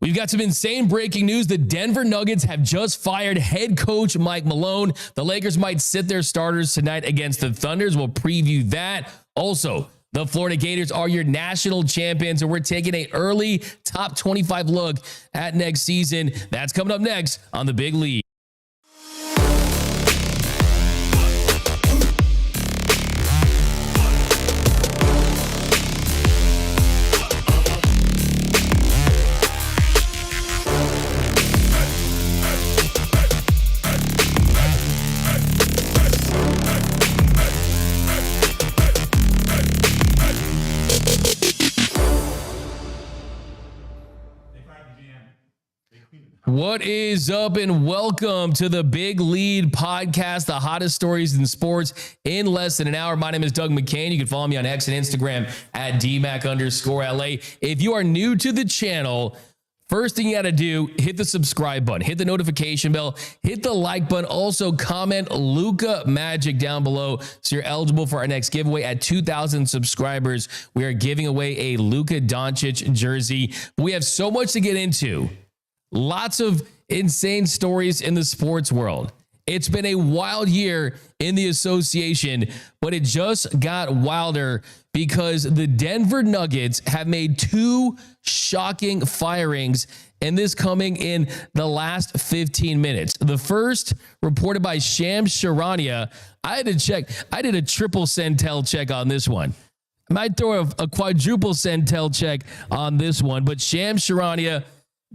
We've got some insane breaking news. The Denver Nuggets have just fired head coach Mike Malone. The Lakers might sit their starters tonight against the Thunders. We'll preview that. Also, the Florida Gators are your national champions, and we're taking an early top 25 look at next season. That's coming up next on The Big Lead. What is up, and welcome to the Big Lead Podcast, the hottest stories in sports in less than an hour. My name is Doug McKain. You can follow me on X and Instagram at DMac_LA. If you are new to the channel, first thing you got to do, hit the subscribe button, hit the notification bell, hit the like button. Also, comment Luka Magic down below so you're eligible for our next giveaway. At 2,000 subscribers, we are giving away a Luka Doncic jersey. We have so much to get into. Lots of insane stories in the sports world. It's been a wild year in the association, but it just got wilder because the Denver Nuggets have made two shocking firings, and this coming in the last 15 minutes. The first, reported by Shams Charania. I had to check. I did a triple centel check on this one. I might throw a quadruple centel check on this one, but Shams Charania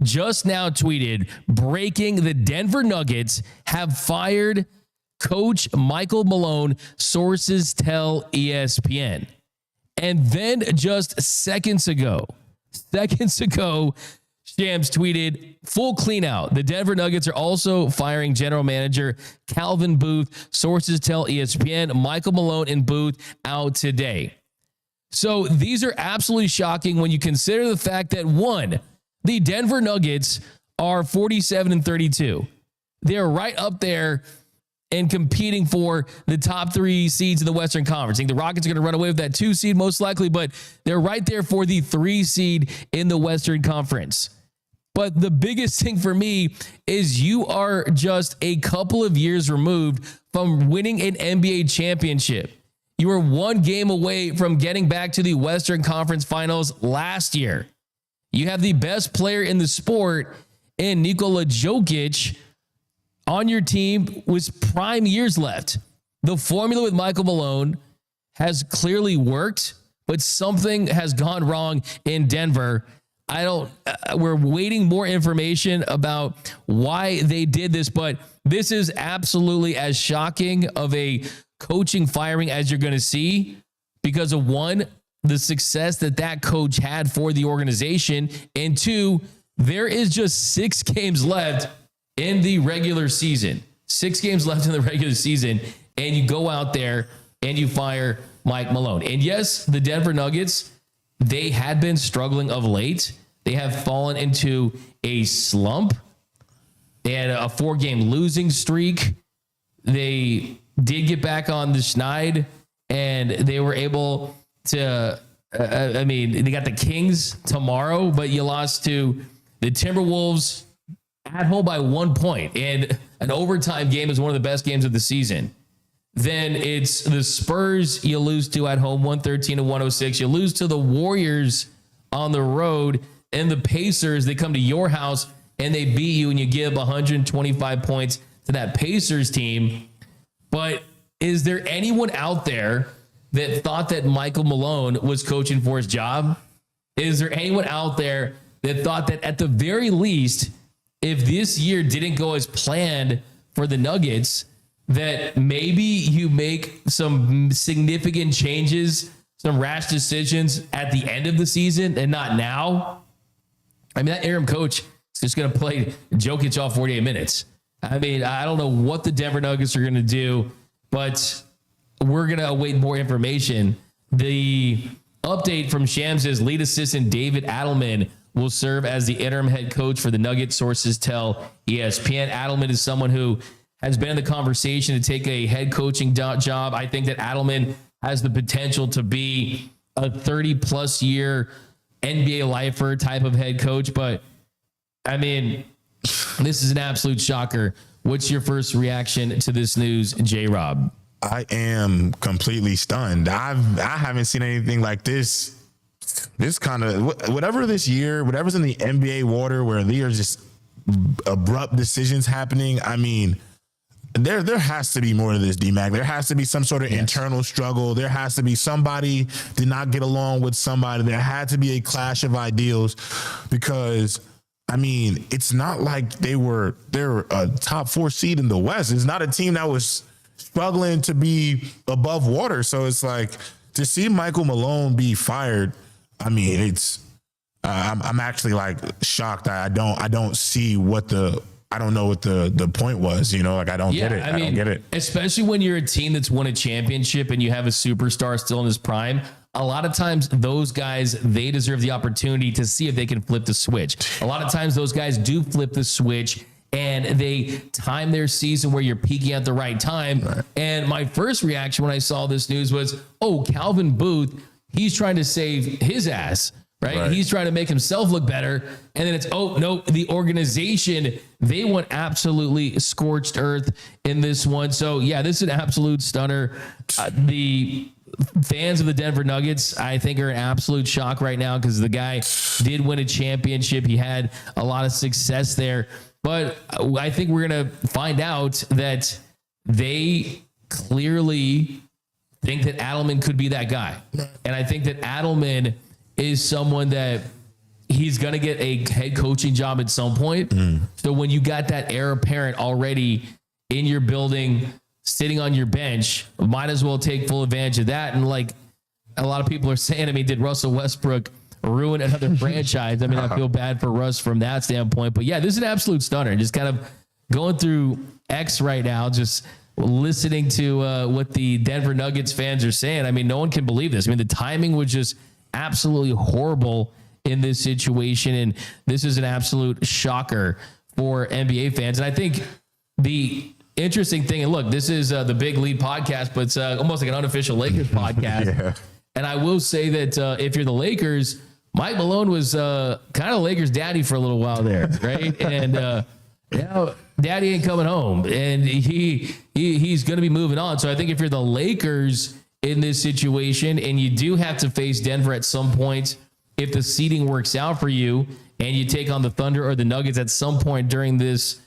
just now tweeted, breaking: the Denver Nuggets have fired coach Michael Malone, sources tell ESPN. And then just seconds ago, Shams tweeted, full clean out. The Denver Nuggets are also firing general manager Calvin Booth, sources tell ESPN. Michael Malone and Booth out today. So these are absolutely shocking when you consider the fact that, one, the Denver Nuggets are 47-32. They're right up there and competing for the top three seeds in the Western Conference. I think the Rockets are going to run away with that 2 seed most likely, but they're right there for the 3 seed in the Western Conference. But the biggest thing for me is you are just a couple of years removed from winning an NBA championship. You were 1 game away from getting back to the Western Conference Finals last year. You have the best player in the sport in Nikola Jokic on your team with prime years left. The formula with Michael Malone has clearly worked, but something has gone wrong in Denver. We're waiting more information about why they did this, but this is absolutely as shocking of a coaching firing as you're going to see because of, one, the success that coach had for the organization, and 2, there is just 6 games left in the regular season. 6 games left in the regular season, and you go out there and you fire Mike Malone. And yes, the Denver Nuggets, they had been struggling of late. They have fallen into a slump. They had a 4-game losing streak. They did get back on the schneid, and they were able to, they got the Kings tomorrow, but you lost to the Timberwolves at home by 1 point. And an overtime game is one of the best games of the season. Then it's the Spurs you lose to at home, 113-106. You lose to the Warriors on the road, and the Pacers, they come to your house and they beat you, and you give 125 points to that Pacers team. But is there anyone out there that thought that Michael Malone was coaching for his job? Is there anyone out there that thought that at the very least, if this year didn't go as planned for the Nuggets, that maybe you make some significant changes, some rash decisions at the end of the season and not now? I mean, that interim coach is just going to play Jokic all 48 minutes. I mean, I don't know what the Denver Nuggets are going to do, but we're going to await more information. The update from Shams' lead assistant, David Adelman, will serve as the interim head coach for the Nuggets, sources tell ESPN. Adelman is someone who has been in the conversation to take a head coaching job. I think that Adelman has the potential to be a 30-plus year NBA lifer type of head coach, but I mean, this is an absolute shocker. What's your first reaction to this news, J-Rob? I am completely stunned. I haven't seen anything like this. This kind of whatever's in the NBA water where there are just abrupt decisions happening. I mean, there has to be more to this, D-Mac. There has to be some sort of internal struggle. There has to be somebody did not get along with somebody. There had to be a clash of ideals because, I mean, it's not like they're a top 4 seed in the West. It's not a team that was struggling to be above water. So it's like to see Michael Malone be fired. I mean, it's I'm actually like shocked. I don't see I don't know what the point was, like I don't get it. I don't get it. Especially when you're a team that's won a championship and you have a superstar still in his prime. A lot of times those guys, they deserve the opportunity to see if they can flip the switch. A lot of times those guys do flip the switch and they time their season where you're peaking at the right time. Right. And my first reaction when I saw this news was, Calvin Booth, he's trying to save his ass. Right? He's trying to make himself look better. And then it's, no, the organization, they went absolutely scorched earth in this one. So, yeah, this is an absolute stunner. The fans of the Denver Nuggets, I think, are in absolute shock right now because the guy did win a championship. He had a lot of success there. But I think we're going to find out that they clearly think that Adelman could be that guy. And I think that Adelman is someone that he's going to get a head coaching job at some point. So when you got that heir apparent already in your building, sitting on your bench, might as well take full advantage of that. And like a lot of people are saying, did Russell Westbrook ruin another franchise? I feel bad for Russ from that standpoint. But yeah, this is an absolute stunner. Just kind of going through X right now, just listening to what the Denver Nuggets fans are saying. No one can believe this. The timing was just absolutely horrible in this situation. And this is an absolute shocker for NBA fans. And I think the interesting thing, and look, this is the Big Lead podcast, but it's almost like an unofficial Lakers podcast. Yeah. And I will say that if you're the Lakers, Mike Malone was kind of Lakers daddy for a little while there, right? And daddy ain't coming home, and he's going to be moving on. So I think if you're the Lakers in this situation, and you do have to face Denver at some point, if the seeding works out for you, and you take on the Thunder or the Nuggets at some point during these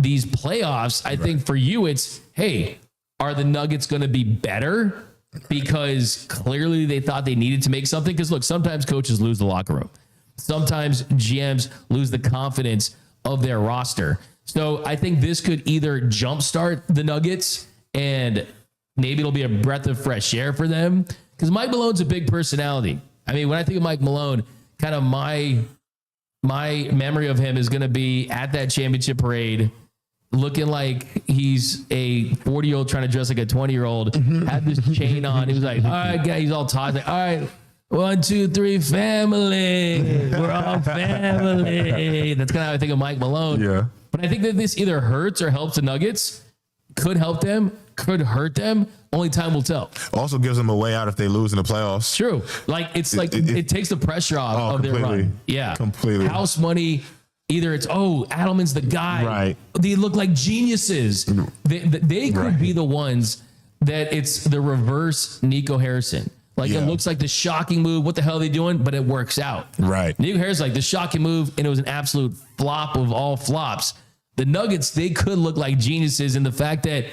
playoffs, I think for you it's, hey, are the Nuggets going to be better? Because clearly they thought they needed to make something. Because look, sometimes coaches lose the locker room. Sometimes GMs lose the confidence of their roster. So I think this could either jumpstart the Nuggets and maybe it'll be a breath of fresh air for them. Because Mike Malone's a big personality. When I think of Mike Malone, kind of my memory of him is going to be at that championship parade, looking like he's a 40-year-old trying to dress like a 20-year-old, had this chain on. He was like, all right, guys, he's all tossed. Like, all right, 1, 2, 3, family. We're all family. That's kind of how I think of Mike Malone. Yeah. But I think that this either hurts or helps the Nuggets. Could help them, could hurt them. Only time will tell. Also gives them a way out if they lose in the playoffs. True. It takes the pressure off of their run. Yeah. Completely. House money. Either it's, Adelman's the guy. Right. They look like geniuses. They could be the ones that it's the reverse Nico Harrison. It looks like the shocking move. What the hell are they doing? But it works out. Right. Nico Harrison, like the shocking move, and it was an absolute flop of all flops. The Nuggets, they could look like geniuses in the fact that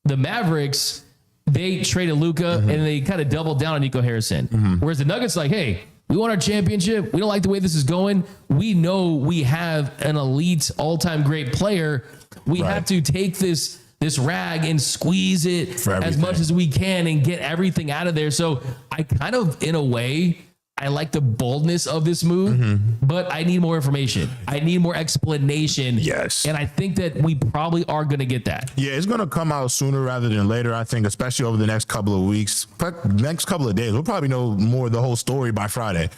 the Mavericks, they traded Luka and they kind of doubled down on Nico Harrison. Whereas the Nuggets like, hey, we want our championship. We don't like the way this is going. We know we have an elite all-time great player. We have to take this rag and squeeze it as much as we can and get everything out of there. So I kind of, in a way, I like the boldness of this move, but I need more information. I need more explanation. Yes. And I think that we probably are going to get that. Yeah, it's going to come out sooner rather than later, I think, especially over the next couple of weeks, next couple of days. We'll probably know more of the whole story by Friday.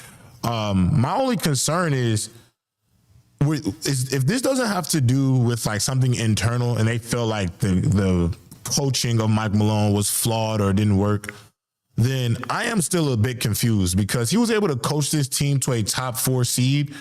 My only concern is if this doesn't have to do with like something internal and they feel like the coaching of Mike Malone was flawed or didn't work, then I am still a bit confused because he was able to coach this team to a top 4 seed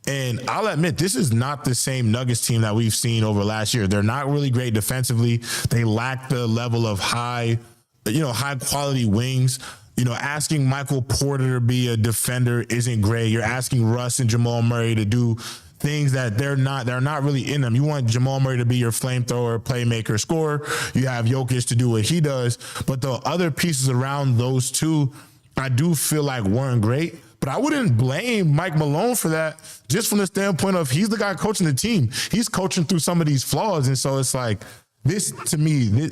And I'll admit, this is not the same Nuggets team that we've seen over last year. They're not really great defensively. They lack the level of high quality wings. Asking Michael Porter to be a defender isn't great. You're asking Russ and Jamal Murray to do things that they're not really in them. You want Jamal Murray to be your flamethrower, playmaker, scorer. You have Jokic to do what he does. But the other pieces around those two, I do feel like weren't great. But I wouldn't blame Mike Malone for that, just from the standpoint of he's the guy coaching the team. He's coaching through some of these flaws. And so it's like, this to me,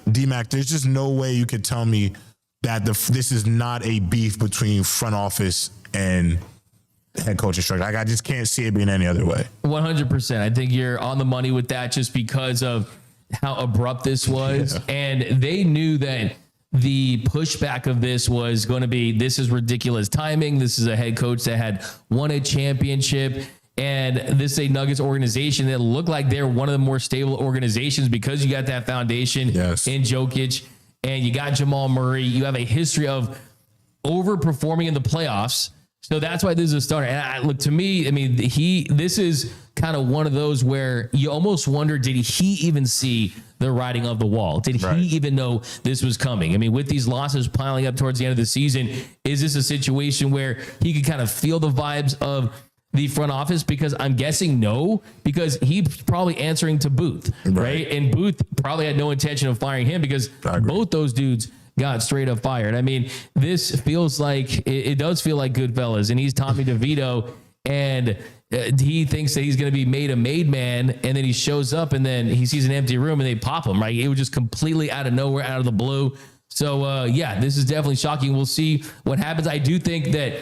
D-Mac, there's just no way you could tell me that this is not a beef between front office and head coaching structure. I just can't see it being any other way. 100%. I think you're on the money with that, just because of how abrupt this was. Yeah. And they knew that the pushback of this was going to be, this is ridiculous timing. This is a head coach that had won a championship. And this is a Nuggets organization that looked like they're one of the more stable organizations, because you got that foundation in Jokic and you got Jamal Murray. You have a history of overperforming in the playoffs. So that's why this is a starter. And look, to me, I mean, this is kind of one of those where you almost wonder, did he even see the writing of the wall? Did he even know this was coming? I mean, with these losses piling up towards the end of the season, is this a situation where he could kind of feel the vibes of the front office? Because I'm guessing no, because he's probably answering to Booth, right? And Booth probably had no intention of firing him, because both those dudes got straight up fired. I mean, this feels like, it does feel like Goodfellas, and he's Tommy DeVito, and he thinks that he's going to be made a made man, and then he shows up and then he sees an empty room and they pop him, right? It was just completely out of nowhere, out of the blue. So this is definitely shocking. We'll see what happens. I do think that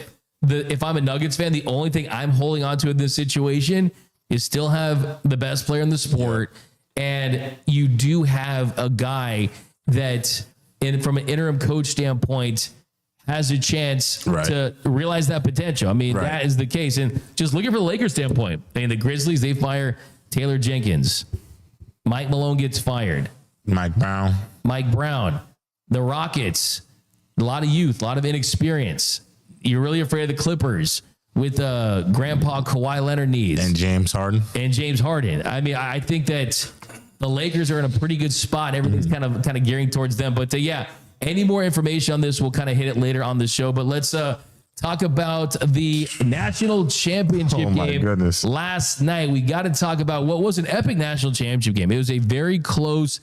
if I'm a Nuggets fan, the only thing I'm holding on to in this situation is still have the best player in the sport. And you do have a guy that, from an interim coach standpoint, has a chance to realize that potential. I mean, that is the case. And just looking for the Lakers standpoint, I mean, the Grizzlies, they fire Taylor Jenkins. Mike Malone gets fired. Mike Brown. The Rockets, a lot of youth, a lot of inexperience. You're really afraid of the Clippers with Grandpa Kawhi Leonard needs. And James Harden. I mean, I think that the Lakers are in a pretty good spot. Everything's kind of gearing towards them. But any more information on this, we'll kind of hit it later on the show. But let's talk about the national championship game last night. We got to talk about what was an epic national championship game. It was a very close,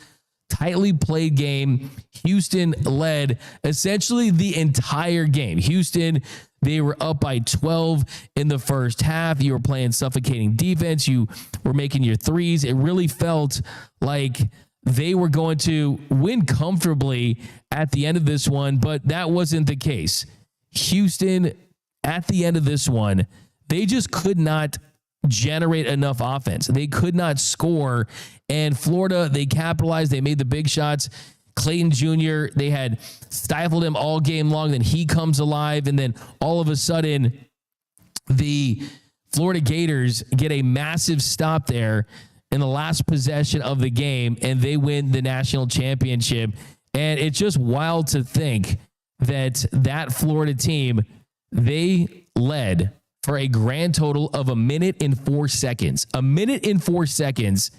tightly played game. Houston led essentially the entire game. Houston, they were up by 12 in the first half. You were playing suffocating defense. You were making your threes. It really felt like they were going to win comfortably at the end of this one, but that wasn't the case. Houston, at the end of this one, they just could not generate enough offense. They could not score. And Florida, they capitalized. They made the big shots. Clayton Jr., they had stifled him all game long. Then he comes alive. And then all of a sudden, the Florida Gators get a massive stop there in the last possession of the game, and they win the national championship. And it's just wild to think that Florida team, they led for a grand total of 1 minute and 4 seconds. 1 minute and 4 seconds,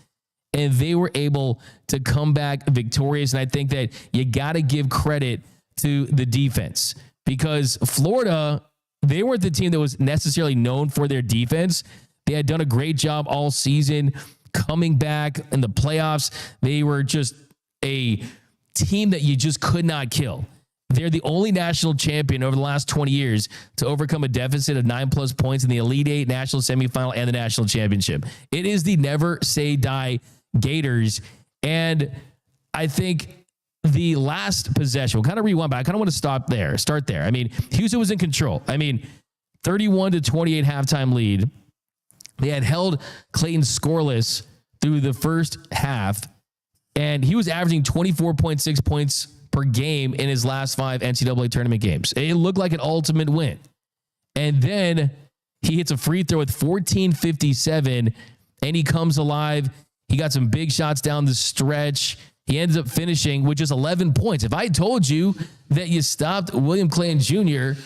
and they were able to come back victorious. And I think that you got to give credit to the defense, because Florida, they weren't the team that was necessarily known for their defense. They had done a great job all season coming back in the playoffs. They were just a team that you just could not kill. They're the only national champion over the last 20 years to overcome a deficit of 9+ points in the Elite Eight, national semifinal, and the national championship. It is the never say die Gators. And I think the last possession, we'll kind of rewind, but I kind of want to start there. I mean, Houston was in control. 31-28 halftime lead. They had held Clayton scoreless through the first half, and he was averaging 24.6 points per game in his last 5 NCAA tournament games. It looked like an ultimate win. And then he hits a free throw with 14:57, and he comes alive. He got some big shots down the stretch. He ends up finishing with just 11 points. If I told you that you stopped William Clayton Jr.,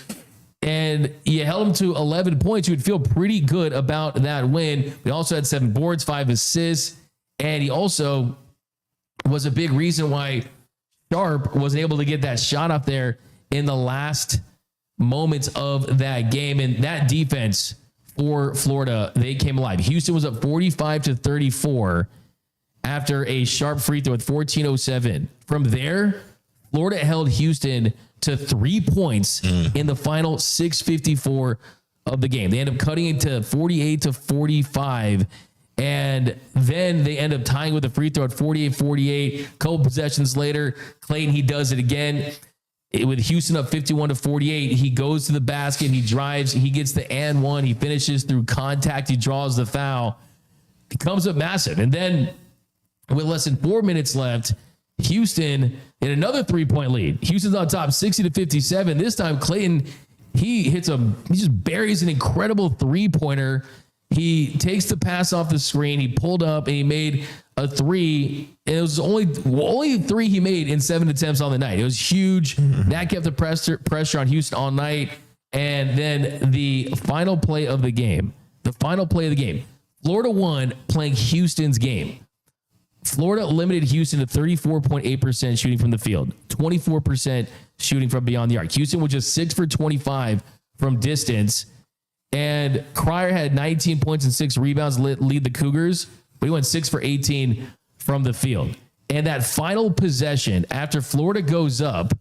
and you held them to 11 points. You would feel pretty good about that win. He also had 7 boards, 5 assists, and he also was a big reason why Sharp wasn't able to get that shot up there in the last moments of that game. And that defense for Florida, they came alive. Houston was up 45-34 after a Sharp free throw with 14:07. From there, Florida held Houston to 3 points in the final 6:54 of the game. They end up cutting it to 48-45. And then they end up tying with a free throw at 48-48. Couple possessions later, Clayton, he does it again. With Houston up 51-48, he goes to the basket, he drives, he gets the and one, he finishes through contact, he draws the foul. It comes up massive. And then with less than 4 minutes left, Houston in another 3-point lead. Houston's on top 60-57. This time, Clayton, he just buries an incredible 3-pointer. He takes the pass off the screen. He pulled up and he made a 3. And it was only 3 he made in 7 attempts on the night. It was huge. That kept the pressure on Houston all night. And then the final play of the game. Florida won playing Houston's game. Florida limited Houston to 34.8% shooting from the field, 24% shooting from beyond the arc. Houston was just 6 for 25 from distance. And Cryer had 19 points and 6 rebounds, lead the Cougars, but he went 6 for 18 from the field. And that final possession, after Florida goes up,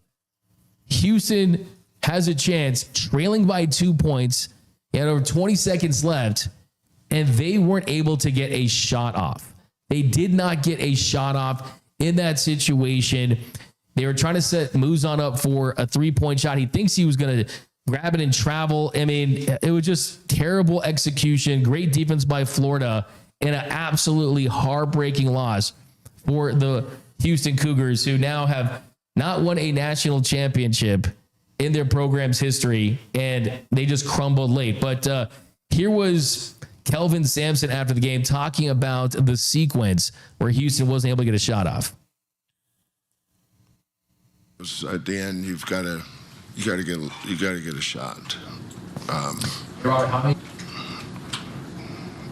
Houston has a chance, trailing by 2 points, and over 20 seconds left, and they weren't able to get a shot off. They did not get a shot off in that situation. They were trying to set Muzan up for a 3-point shot. He thinks he was going to grab it and travel. I mean, it was just terrible execution, great defense by Florida, and an absolutely heartbreaking loss for the Houston Cougars, who now have not won a national championship in their program's history, and they just crumbled late. But here was Kelvin Sampson after the game talking about the sequence where Houston wasn't able to get a shot off. At the end, you got to get a shot.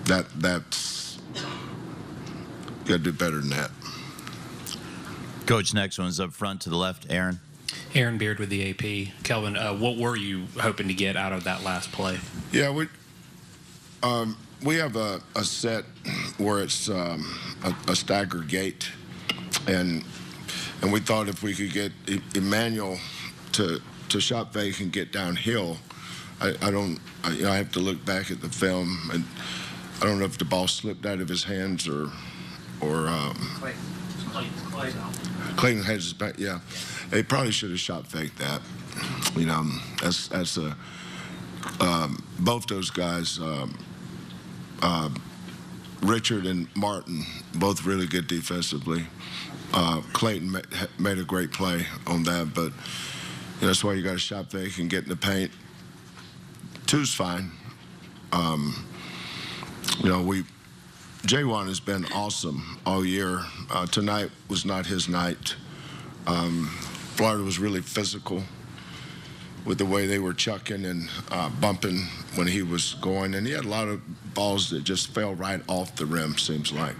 That's you got to do better than that. Coach, next one's up front to the left, Aaron. Aaron Beard with the AP. Kelvin, what were you hoping to get out of that last play? Yeah, we have a set where it's a stagger gate, and we thought if we could get Emmanuel to shot fake and get downhill. I have to look back at the film, and I don't know if the ball slipped out of his hands or Clayton had his back. Yeah, he probably should have shot faked that. You know, that's both those guys, Richard and Martin, both really good defensively. Clayton made a great play on that, but that's why you got to shot fake and get in the paint. 2's fine. J1 has been awesome all year. Tonight was not his night. Florida was really physical with the way they were chucking and bumping when he was going, and he had a lot of balls that just fell right off the rim, seems like.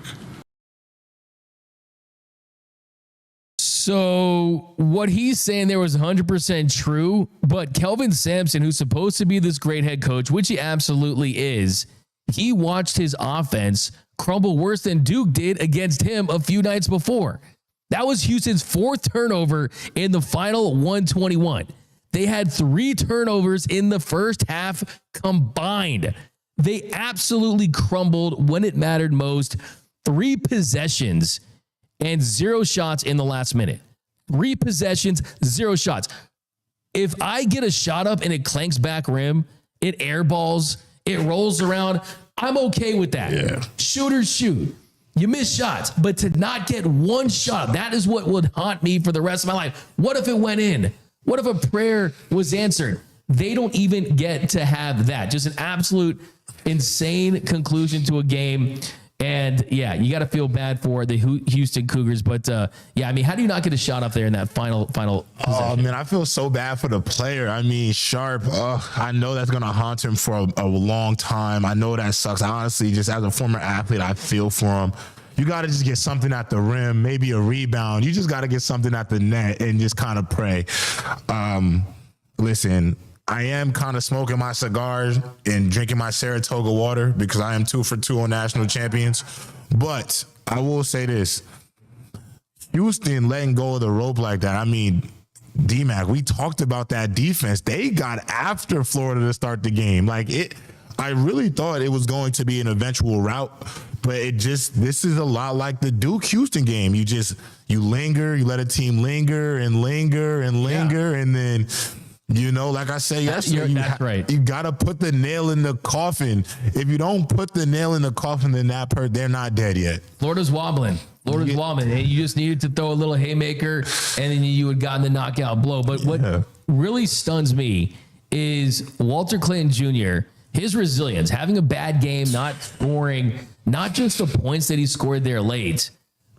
So what he's saying there was 100% true, but Kelvin Sampson, who's supposed to be this great head coach, which he absolutely is, he watched his offense crumble worse than Duke did against him a few nights before. That was Houston's 4th turnover in the final 121. They had 3 turnovers in the first half combined. They absolutely crumbled when it mattered most. 3 possessions and 0 shots in the last minute. 3 possessions, 0 shots. If I get a shot up and it clanks back rim, it airballs, it rolls around, I'm okay with that. Yeah. Shooters shoot. You miss shots, but to not get 1 shot, that is what would haunt me for the rest of my life. What if it went in? What if a prayer was answered? They don't even get to have that. Just an absolute insane conclusion to a game. And yeah, you got to feel bad for the Houston Cougars, but yeah, I mean, how do you not get a shot up there in that final possession? Oh man, I feel so bad for the player. I mean, Sharp, I know that's gonna haunt him for a long time. I know that sucks. I honestly, just as a former athlete, I feel for him. You got to just get something at the rim, maybe a rebound. You just got to get something at the net and just kind of pray. Listen, I am kind of smoking my cigars and drinking my Saratoga water because I am 2 for 2 on national champions. But I will say this. Houston letting go of the rope like that. I mean, D-Mac, we talked about that defense. They got after Florida to start the game. I really thought it was going to be an eventual rout, but this is a lot like the Duke-Houston game. You linger, you let a team linger and linger and linger, and then, like I said yesterday, right. You got to put the nail in the coffin. If you don't put the nail in the coffin, then they're not dead yet. Florida's wobbling. And you just needed to throw a little haymaker, and then you had gotten the knockout blow. But what really stuns me is Walter Clayton Jr., his resilience, having a bad game, not scoring, not just the points that he scored there late,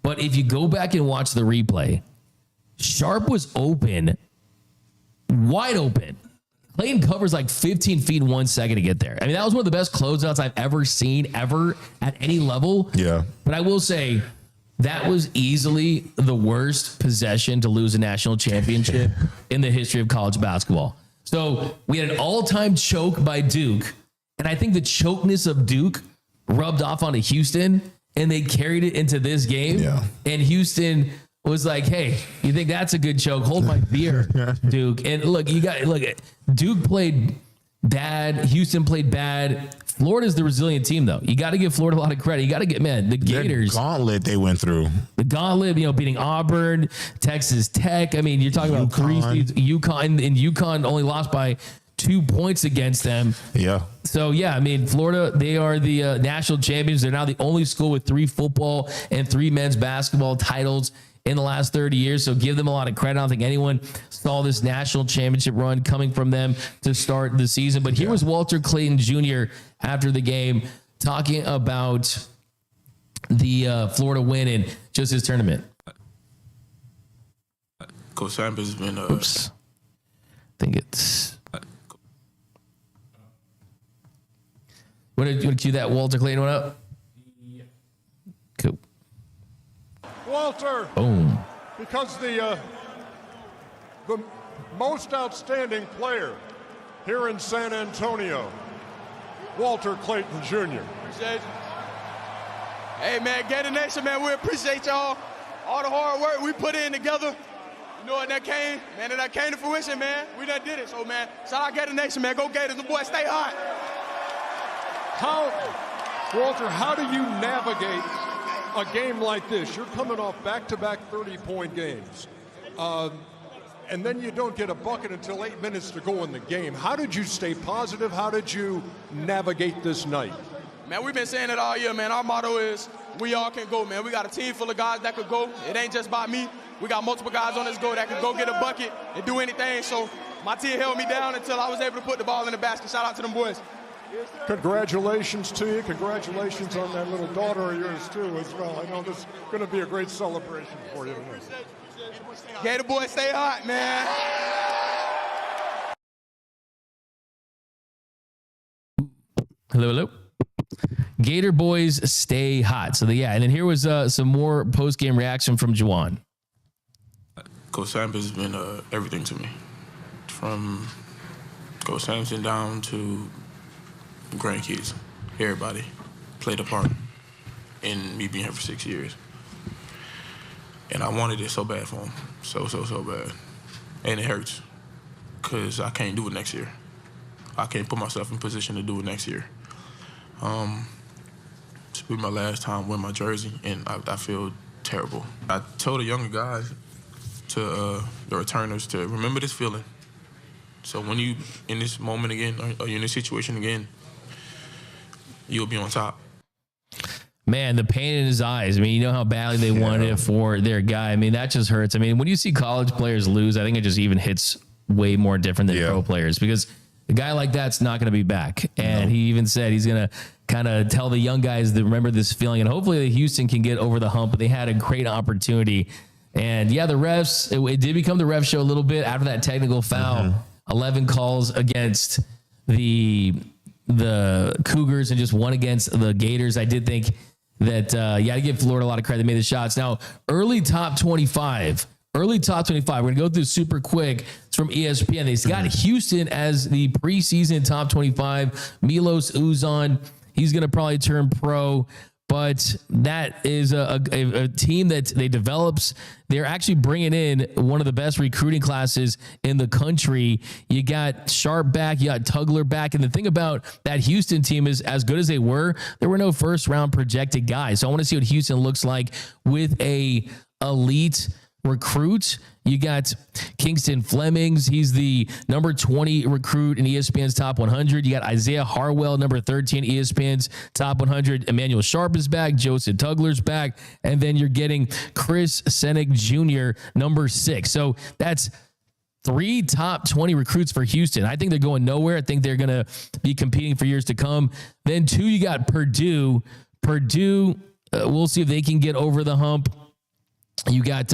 but if you go back and watch the replay, Sharp was open, wide open. Clayton covers like 15 feet in 1 second to get there. I mean, that was one of the best closeouts I've ever seen, ever, at any level. Yeah. But I will say, that was easily the worst possession to lose a national championship in the history of college basketball. So we had an all-time choke by Duke, and I think the chokeness of Duke rubbed off onto Houston, and they carried it into this game. Yeah. And Houston was like, hey, you think that's a good choke? Hold my beer, Duke. And look, Duke played bad. Houston played bad. Florida's the resilient team, though. You got to give Florida a lot of credit. You got to get, the Gators. The gauntlet they went through. The gauntlet, beating Auburn, Texas Tech. I mean, you're talking about 3 seeds. UConn, and UConn only lost by 2 points against them. Yeah. So, yeah, I mean, Florida, they are the national champions. They're now the only school with 3 football and 3 men's basketball titles in the last 30 years. So give them a lot of credit. I don't think anyone saw this national championship run coming from them to start the season. But here was Walter Clayton Jr. after the game talking about the Florida win and just his tournament. Coach Sam has been... Oops. I think it's... Want to cue that Walter Clayton one up? Yeah. Cool. Walter. Boom. Because the most outstanding player here in San Antonio, Walter Clayton Jr. Appreciate you. Hey, man, Gator Nation, man, we appreciate y'all. All the hard work we put in together. You know what, that came to fruition, man. We done did it. So, man, shout out Gator Nation, man. Go Gators. The boys stay hot. Walter, how do you navigate a game like this? You're coming off back-to-back 30-point games. And then you don't get a bucket until 8 minutes to go in the game. How did you stay positive? How did you navigate this night? Man, we've been saying it all year, man. Our motto is we all can go, man. We got a team full of guys that could go. It ain't just by me. We got multiple guys on this go that could go get a bucket and do anything. So my team held me down until I was able to put the ball in the basket. Shout out to them boys. Congratulations to you. Congratulations on that little daughter of yours, too, as well. I know this is going to be a great celebration for you tonight. Gator boys, stay hot, man. Hello. Gator boys stay hot. So, and then here was some more post-game reaction from Juwan. Coach Sam has been everything to me. From Coach Sampson down to grandkids, everybody played a part in me being here for 6 years. And I wanted it so bad for him, so bad. And it hurts, because I can't do it next year. I can't put myself in position to do it next year. This will be my last time wearing my jersey, and I feel terrible. I told the younger guys, to the returners, to remember this feeling. So when you in this moment again, or you're in this situation again, you'll be on top. Man, the pain in his eyes. I mean, you know how badly they wanted it for their guy. I mean, that just hurts. I mean, when you see college players lose, I think it just even hits way more different than pro players, because a guy like that's not going to be back. And he even said he's going to kind of tell the young guys to remember this feeling. And hopefully Houston can get over the hump. But they had a great opportunity. And yeah, the refs, it did become the ref show a little bit after that technical foul. 11 calls against the Cougars and just one against the Gators. I did think that, you got to give Florida a lot of credit. They made the shots. Now, early top 25. We're going to go through super quick. It's from ESPN. They got Houston as the preseason top 25. Milos Uzan, he's going to probably turn pro. But that is a team that they develops. They're actually bringing in one of the best recruiting classes in the country. You got Sharp back, you got Tugler back. And the thing about that Houston team is, as good as they were, there were no first round projected guys. So I want to see what Houston looks like with a elite recruit. You got Kingston Flemings. He's the number 20 recruit in ESPN's top 100. You got Isaiah Harwell, number 13, ESPN's top 100. Emmanuel Sharp is back. Joseph Tugler's back. And then you're getting Chris Senek Jr., number 6. So that's 3 top 20 recruits for Houston. I think they're going nowhere. I think they're going to be competing for years to come. Then 2, you got Purdue. We'll see if they can get over the hump. You got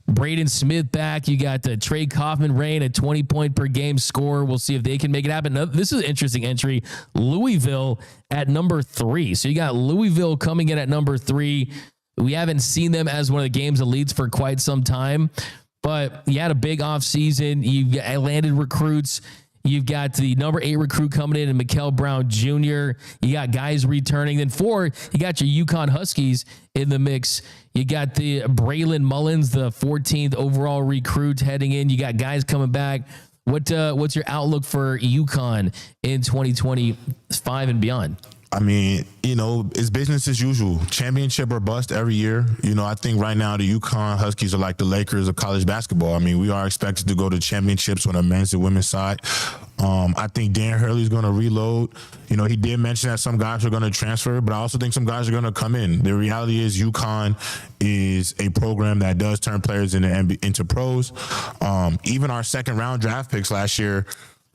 Braden Smith back. You got Trey Kaufman Rain, a 20-point per game scorer. We'll see if they can make it happen. Now, this is an interesting entry. Louisville at number 3. So you got Louisville coming in at number 3. We haven't seen them as one of the game's elites for quite some time, but you had a big offseason. You've landed recruits. You've got the number 8 recruit coming in, and Mikael Brown Jr. You got guys returning. Then 4, you got your UConn Huskies in the mix. You got the Braylon Mullins, the 14th overall recruit heading in. You got guys coming back. What's your outlook for UConn in 2025 and beyond? I mean, it's business as usual. Championship or bust every year. I think right now the UConn Huskies are like the Lakers of college basketball. I mean, we are expected to go to championships on the men's and women's side. I think Dan Hurley's going to reload. He did mention that some guys are going to transfer, but I also think some guys are going to come in. The reality is UConn is a program that does turn players into pros. Even our second round draft picks last year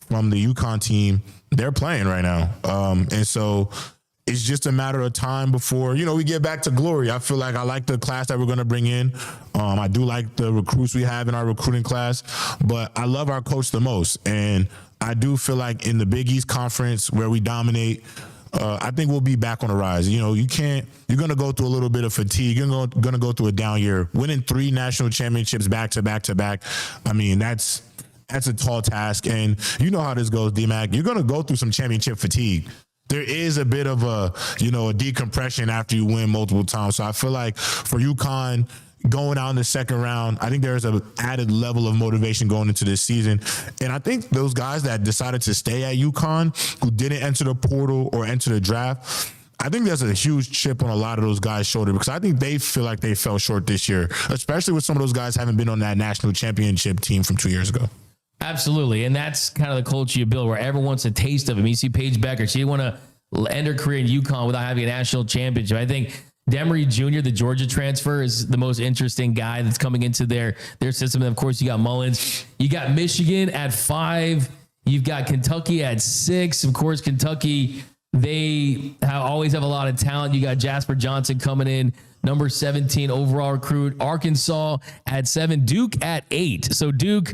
from the UConn team, they're playing right now. And so it's just a matter of time before, we get back to glory. I feel like I like the class that we're going to bring in. I do like the recruits we have in our recruiting class, but I love our coach the most. And I do feel like in the Big East Conference where we dominate, I think we'll be back on the rise. You're going to go through a little bit of fatigue. You're going to go through a down year. Winning 3 national championships back to back to back. I mean, that's a tall task. And you know how this goes, D-Mac. You're going to go through some championship fatigue. There is a bit of a decompression after you win multiple times. So I feel like for UConn going out in the second round, I think there's an added level of motivation going into this season. And I think those guys that decided to stay at UConn who didn't enter the portal or enter the draft, I think there's a huge chip on a lot of those guys' shoulder because I think they feel like they fell short this year, especially with some of those guys having been on that national championship team from 2 years ago. Absolutely. And that's kind of the culture you build where everyone wants a taste of it. I mean, you see Paige Becker, she didn't want to end her career in UConn without having a national championship. I think Demery Jr., the Georgia transfer, is the most interesting guy that's coming into their system. And of course, you got Mullins. You got Michigan at 5. You've got Kentucky at 6. Of course, Kentucky, they always have a lot of talent. You got Jasper Johnson coming in, number 17 overall recruit. Arkansas at 7. Duke at 8. So Duke...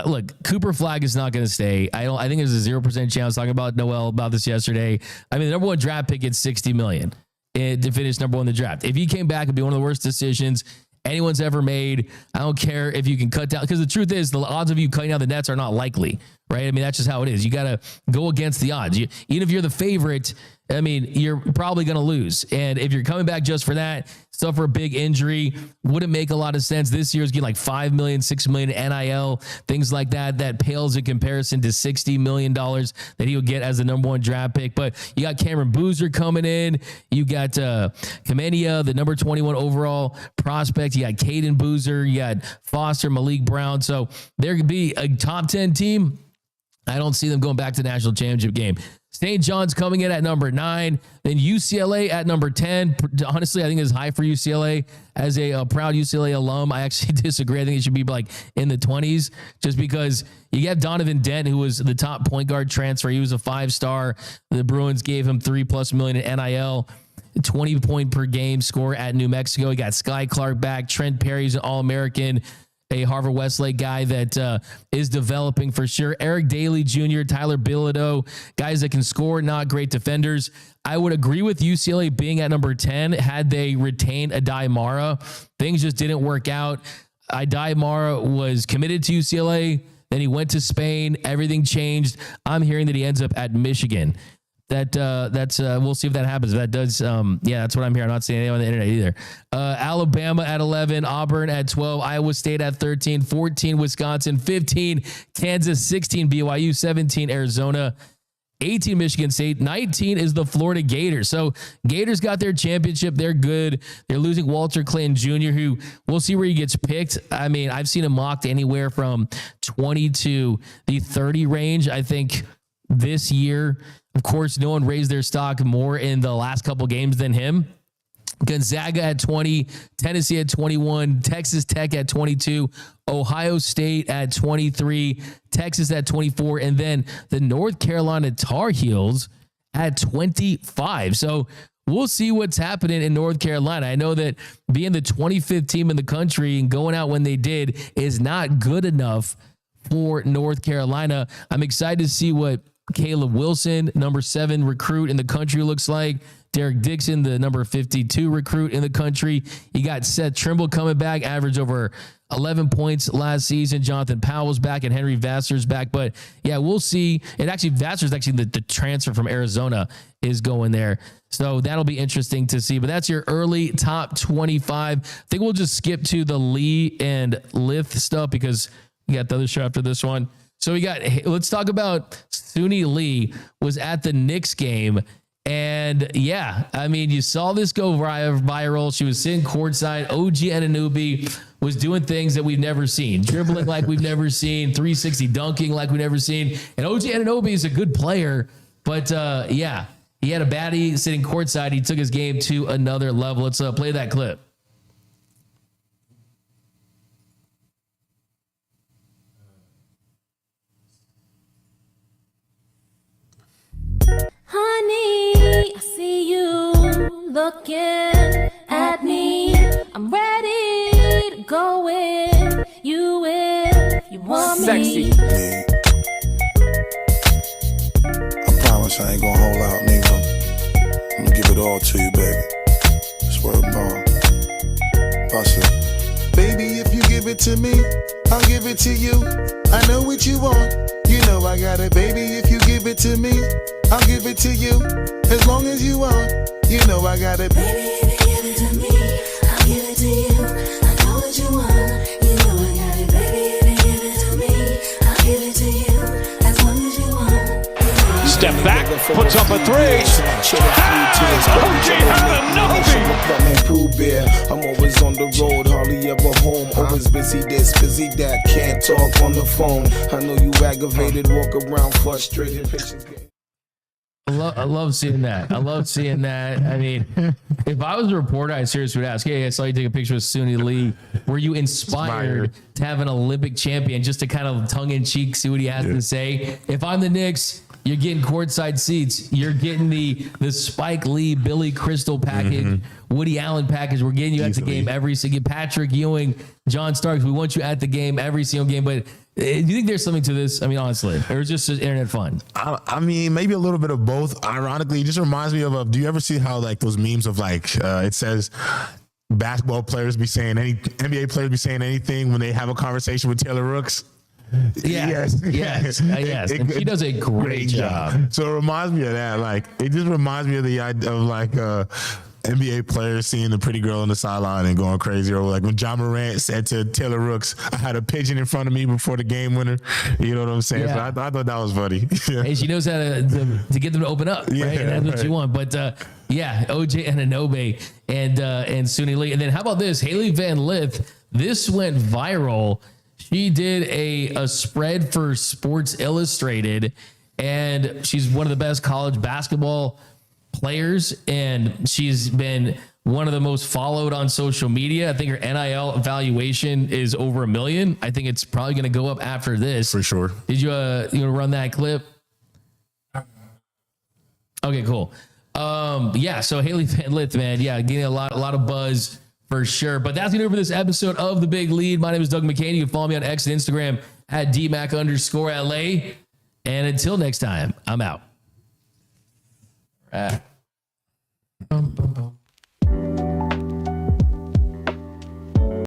look, Cooper Flagg is not going to stay. I think there's a 0% chance. I was talking about Noel about this yesterday. I mean, the number 1 draft pick gets $60 million to finish number 1 in the draft. If he came back, it'd be one of the worst decisions anyone's ever made. I don't care if you can cut down, because the truth is the odds of you cutting down the nets are not likely, right? I mean, that's just how it is. You got to go against the odds. Even if you're the favorite, I mean, you're probably going to lose. And if you're coming back just for that, suffer a big injury, wouldn't make a lot of sense. This year's getting like $5 million, $6 million NIL, things like that. That pales in comparison to $60 million that he'll get as the number 1 draft pick. But you got Cameron Boozer coming in. You got Kamenia, the number 21 overall prospect. You got Caden Boozer. You got Foster, Malik Brown. So there could be a top 10 team. I don't see them going back to the national championship game. St. John's coming in at number 9. Then UCLA at number 10. Honestly, I think it's high for UCLA. As a proud UCLA alum, I actually disagree. I think it should be like in the 20s, just because you have Donovan Dent, who was the top point guard transfer. He was a 5-star. The Bruins gave him $3+ million in NIL. 20 point per game score at New Mexico. He got Sky Clark back. Trent Perry's an All-American, a Harvard Westlake guy that is developing for sure. Eric Daly Jr., Tyler Bilodeau, guys that can score, not great defenders. I would agree with UCLA being at number 10 had they retained Adai Mara. Things just didn't work out. Adai Mara was committed to UCLA, then he went to Spain. Everything changed. I'm hearing that he ends up at Michigan. That's we'll see if that happens. If that does, that's what I'm hearing. I'm not seeing anything on the internet either. Alabama at 11, Auburn at 12, Iowa State at 13, 14, Wisconsin, 15, Kansas, 16, BYU, 17, Arizona, 18, Michigan State, 19 is the Florida Gators. So Gators got their championship. They're good. They're losing Walter Clayton Jr., who we'll see where he gets picked. I mean, I've seen him mocked anywhere from 20 to the 30 range. I think this year, of course, no one raised their stock more in the last couple games than him. Gonzaga at 20, Tennessee at 21, Texas Tech at 22, Ohio State at 23, Texas at 24, and then the North Carolina Tar Heels at 25. So we'll see what's happening in North Carolina. I know that being the 25th team in the country and going out when they did is not good enough for North Carolina. I'm excited to see what Caleb Wilson, number 7 recruit in the country, looks like. Derek Dixon, the number 52 recruit in the country. You got Seth Trimble coming back, averaged over 11 points last season. Jonathan Powell's back and Henry Vassar's back. But yeah, we'll see. And actually, Vassar's actually the transfer from Arizona is going there. So that'll be interesting to see. But that's your early top 25. I think we'll just skip to the Lee and Lith stuff because we got the other show after this one. So let's talk about Suni Lee was at the Knicks game. And yeah, I mean, you saw this go viral. She was sitting courtside. OG Anunoby was doing things that we've never seen, dribbling like we've never seen, 360 dunking like we've never seen. And OG Anunoby is a good player, but he had a baddie sitting courtside. He took his game to another level. Let's play that clip. Honey, I see you looking at me. I'm ready to go with you if you want me. I promise I ain't gonna hold out, nigga. I'm gonna give it all to you, baby. Swear to God. Bust it. Baby, if you give it to me, I'll give it to you. I know what you want. You know I got it, baby. If you give it to me, I'll give it to you. As long as you want, you know I got it. Baby, if you give it to me, I'll give it to you. I know what you want, you know I got it. Baby, if you give it to me, I'll give it to you. As long as you want. Step back, puts up a 3. I'm always on the road, hardly ever home. Always busy this, busy that, can't talk on the phone. I know you aggravated, walk around frustrated. I love seeing that. I love seeing that. I mean, if I was a reporter, I seriously would ask, hey, I saw you take a picture with Suni Lee. Were you inspired to have an Olympic champion just to kind of tongue-in-cheek see what he has to say? If I'm the Knicks, you're getting courtside seats. You're getting the Spike Lee, Billy Crystal package, Woody Allen package. We're getting you at the game every single. Patrick Ewing, John Starks. We want you at the game every single game. But do you think there's something to this? I mean, honestly, or is just internet fun? I mean, maybe a little bit of both. Ironically, it just reminds me of do you ever see how like those memes of like it says basketball players be saying NBA players be saying anything when they have a conversation with Taylor Rooks? Yes. And she does a great job. So it reminds me of that. Like, it just reminds me of the idea of like NBA players seeing the pretty girl on the sideline and going crazy, or like when John Morant said to Taylor Rooks, "I had a pigeon in front of me before the game winner." You know what I'm saying? Yeah. So I thought that was funny. Hey, she knows how to get them to open up, right? And that's what you want. But OJ Anunoby and Suni Lee. And then how about this? Haley Van Lith. This went viral. She did a spread for Sports Illustrated, and she's one of the best college basketball players, and she's been one of the most followed on social media. I think her NIL evaluation is over 1 million. I think it's probably going to go up after this. For sure. Did you run that clip? Okay, cool. Yeah, so Haley Van Lith, man, yeah, getting a lot of buzz for sure. But that's going to do it for this episode of The Big Lead. My name is Doug McKain. You can follow me on X and Instagram at DMac_LA. And until next time, I'm out. All right.